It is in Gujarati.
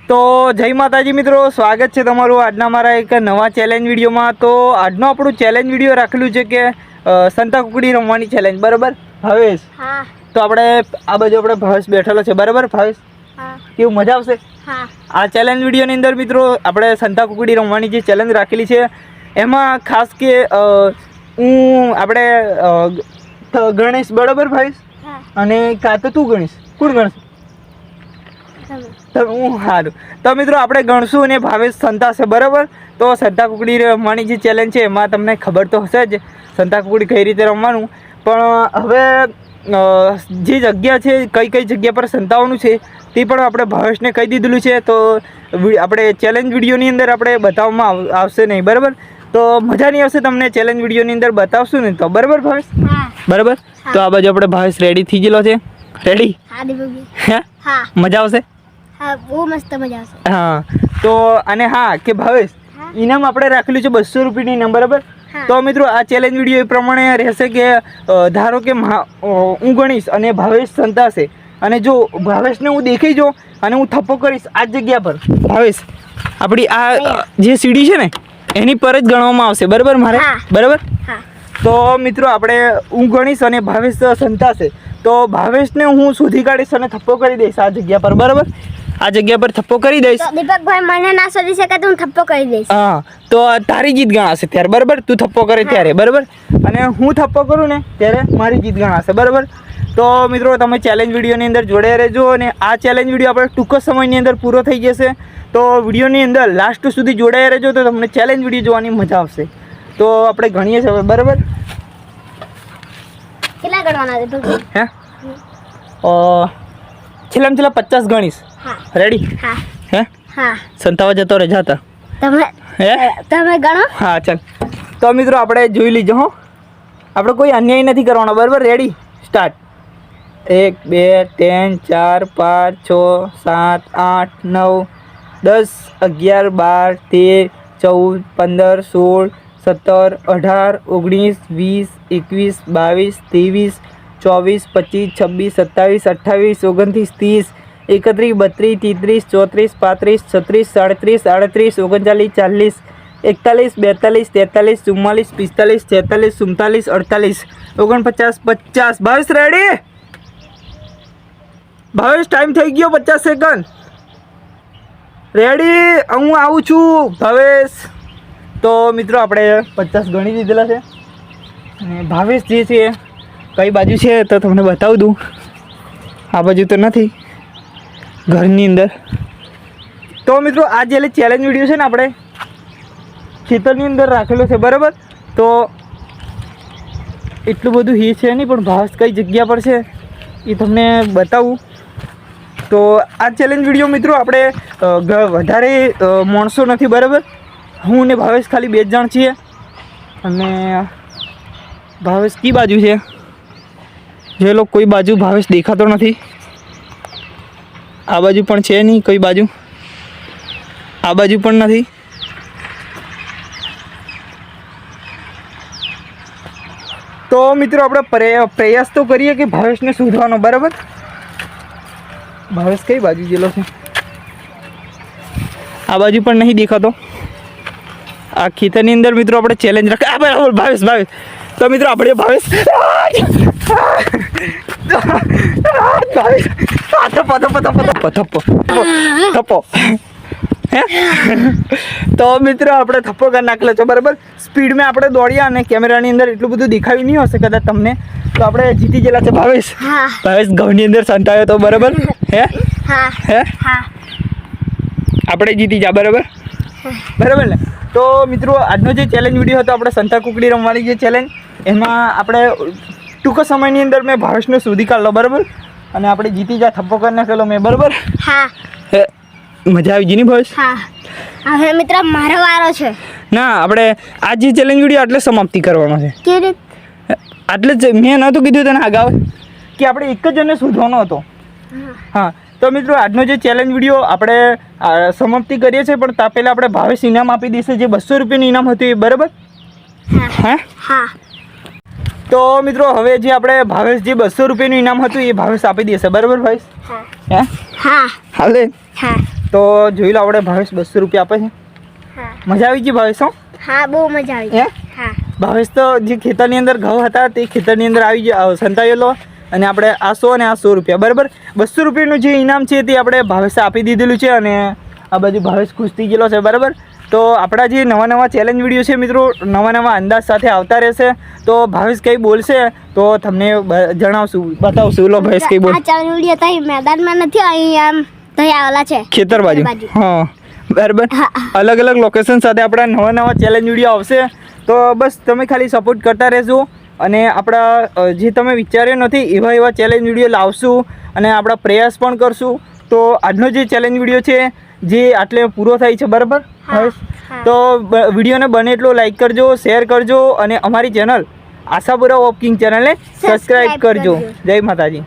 તો જય માતાજી મિત્રો, સ્વાગત છે તમારું આજના મારા એક નવા ચેલેન્જ વિડીયોમાં। તો આજનો આપણું ચેલેન્જ વિડીયો રાખેલું છે કે સંતા કુકડી રમવાની ચેલેન્જ, બરાબર ભાવેશ? હા। તો આપણે આ બાજુ આપણે ભાવેશ બેઠેલો છે, બરાબર ભાવેશ? હા। કેવું મજા આવશે? હા। આ ચેલેન્જ વિડીયોની અંદર મિત્રો આપણે સંતા કુકડી રમવાની જે ચેલેન્જ રાખેલી છે એમાં ખાસ કે હું આપણે ગણેશ, બરાબર ભાવેશ? અને કાં તો તું ગણીશ, કોણ ગણશે? હું સારું। તો મિત્રો આપણે ગણશું અને ભાવેશ સંતાશે, બરાબર? તો સંતા કુકડી રમવાની જે ચેલેન્જ છે એમાં તમને ખબર તો હશે જ સંતા કુકડી કઈ રીતે રમવાનું, પણ હવે જે જગ્યા છે કઈ કઈ જગ્યા પર સંતાવાનું છે તે પણ આપણે ભાવેશને કહી દીધેલું છે। તો આપણે ચેલેન્જ વિડીયોની અંદર આપણે બતાવવામાં આવશે નહીં, બરાબર? તો મજા નહીં આવશે તમને ચેલેન્જ વિડીયોની અંદર બતાવશું ને તો, બરાબર ભાવેશ? બરાબર। તો આ બાજુ આપણે ભાવેશ રેડી થઈ ગયેલો છે, રેડી? હે? મજા આવશે? હા, બહુ મસ્ત મજા આવશે। હા, તો અને હા કે ભાવેશ, ઇનામ આપણે રાખેલું છે 200 રૂપિયાની ઇનામ, બરાબર? તો મિત્રો આ ચેલેન્જ વિડીયો એ પ્રમાણે રહેશે કે ધારો કે હું ગણીશ અને ભાવેશ સંતાશે, અને જો ભાવેશને હું દેખી જો અને હું થપ્પો કરીશ આ જગ્યા પર, ભાવેશ આપણી આ જે સીડી છે ને એની પર જ ગણવામાં આવશે, બરાબર મારે? બરાબર। તો મિત્રો આપણે હું ગણીશ અને ભાવેશ સંતાશે, તો ભાવેશને હું શોધી કાઢીશ અને થપ્પો કરી દઈશ આ જગ્યા પર, બરાબર? આ જગ્યા પર થપ્પો કરી દઈશ। દીપકભાઈ મને ના શોધી શકે તો હું થપ્પો કરી દઈશ। હા, તો તારી જીત ગણાશે ત્યારે, બરાબર? તું થપ્પો કરે ત્યારે, બરાબર? અને હું થપ્પો કરું ને ત્યારે મારી જીત ગણાશે, બરાબર? તો મિત્રો તમે ચેલેન્જ વિડીયોની અંદર જોડાઈ રહેજો, અને આ ચેલેન્જ વિડીયો આપણે ટૂંક સમયની અંદર પૂરો થઈ જશે। તો વિડીયોની અંદર લાસ્ટ સુધી જોડાઈ રહેજો તો તમને ચેલેન્જ વિડીયો જોવાની મજા આવશે। તો આપણે ગણીએ છીએ, બરાબર? કેટલા ગણવાના છે? હે? છેલ્લામાં છેલ્લા 50 ગણીશ। રેડી? હા। હે? હા। સંતાવા જતો રહે, જાતા તમે ગણો। હા ચાલ। તો મિત્રો આપણે જોઈ લીજો હો, આપણે કોઈ અન્યાય નથી કરવાનો, બરાબર? Ready? Start. 1 2 3 4 5 6 7 8 9 10 11 12 13 14 15 16 17 18 19 20 21 22 23 24 25 26 27 28 29 30 31 32 33 34 35 36 37 38 39 40 41 42 43 44 45 46 47 48 49 50 ready? Bhavesh time થઈ ગયો, 50 સેકન્ડ। રેડી? હું આવું છું ભાવેશ। તો મિત્રો આપણે 50 ગણી દીધેલા છે, અને ભાવેશ જે છે કઈ બાજુ છે તો તમને બતાવી દઉં। આ બાજુ તો નથી, ઘરની અંદર। તો મિત્રો આ જે ચેલેન્જ વિડીયો છે ને આપણે ખેતરની અંદર રાખેલો છે, બરાબર? તો એટલું બધું હી છે નહીં, પણ ભાવેશ કઈ જગ્યા પર છે એ તમને બતાવું। તો આ ચેલેન્જ વિડીયો મિત્રો આપણે વધારે માણસો નથી, બરાબર? હું ને ભાવેશ ખાલી 2 જણ છીએ, અને ભાવેશ કી બાજુ છે જે લોકો કોઈ બાજુ ભાવેશ દેખાતો નથી। આ બાજુ પણ છે નહીં કોઈ બાજુ, આ બાજુ પણ નથી। તો મિત્રો આપણે પ્રયાસ તો કરીએ કે ભાવેશને શોધવાનો, બરાબર? ભાવેશ કઈ બાજુ ગયેલો છે? આ બાજુ પણ નહીં દેખાતો। આ ખેતરની અંદર મિત્રો આપણે ચેલેન્જ રાખે, આ બરાબર ભાવેશ। તો મિત્રો આપણે ભાવેશ થપ્પો હે? તો મિત્રો આપણે થપ્પો કરી નાખેલો છે, બરાબર? સ્પીડમાં આપણે દોડ્યા અને કેમેરાની અંદર એટલું બધું દેખાયું નહીં હશે કદાચ તમને, તો આપણે જીતી ગયેલા છે ભાવેશ। ભાવેશ ઘઉંની અંદર સંતાયો તો, બરાબર? હે? હે? આપણે જીતી જા, બરાબર? બરાબર ને? તો મિત્રો આજનો જે ચેલેન્જ વિડીયો હતો આપણે સંતા કુકડી રમવાની જે ચેલેન્જ, એમાં આપણે ટૂંક સમયની અંદર મેં ભાવેશને શોધી કાઢલો, બરાબર? અને આપણે જીતી જા, થપ્પો કરી નાખેલો મેં, બરાબર? મજા આવી ગઈ નહીં ભાવેશ? હવે મિત્ર મારો વારો છે। ના, આપણે આ જે ચેલેન્જ વિડીયો આટલે સમાપ્તિ કરવાનો છે। કેવી રીતે? આટલે જ મેં નહોતું કીધું તને અગાઉ કે આપણે એક જ જણને શોધવાનો હતો। હા, તો મિત્રો આજનો જે ચેલેન્જ વિડીયો આપણે સમાપ્તિ કરીએ છીએ, પણ ત્યાં પહેલાં આપણે ભાવેશ ઇનામ આપી દેશે, જે 200 રૂપિયાનું ઇનામ હતું એ, બરાબર? હા। તો મિત્રો હવે જે આપણે ભાવેશ જે 200 રૂપિયાનું ઇનામ હતું એ ભાવેશ આપી દેશે, બરાબર ભાવેશ? હે? હા હાલે હા તો જોઈ લો આપણે ભાવેશ 200 રૂપિયા આપે છે. હા મજા આવી ગઈ ભાવેશ? હો હા બહુ મજા આવી હે હા ભાવેશ તો જે ખેતરની અંદર ઘઉં હતા તે ખેતરની અંદર આવી ગયો સંતાયેલો, અને આપણે આ 100 અને આ 100 રૂપિયા બરાબર 200 રૂપિયાનું જે ઇનામ છે તે આપણે ભાવેશે આપી દીધેલું છે. અને આ બાજુ ભાવેશ ખુશ થઈ ગયેલો છે બરાબર. તો આપણા જે નવા ચેલેન્જ વિડીયો છે મિત્રો, નવા અંદાજ સાથે આવતા રહેશે. તો ભાવેશ કંઈ બોલશે તો તમને જણાવશું, બતાવશું. લો ભાવેશ કંઈ બોલ. આ ચાલ વિડિયો તઈ મેદાનમાં નથી, અહીં આમ તઈ આવેલા છે ખેતર બાજુ. હા બરાબર. અલગ અલગ લોકેશન સાથે આપણા નવા ચેલેન્જ વિડીયો આવશે. તો બસ તમે ખાલી સપોર્ટ કરતા રહેજો. અને આપણા જે તમે વિચાર્યો નથી એવા ચેલેન્જ વિડીયો લાવશું, અને આપણા પ્રયાસ પણ કરશું. તો આજનો જે ચેલેન્જ વિડીયો છે જે આટલે પૂરો થાય છે બરાબર. તો વિડીયોને બને એટલો લાઈક કરજો, શેર કરજો, અને અમારી ચેનલ આશાપુરા ઓફ કિંગ ચેનલને સબસ્ક્રાઈબ કરજો. જય માતાજી.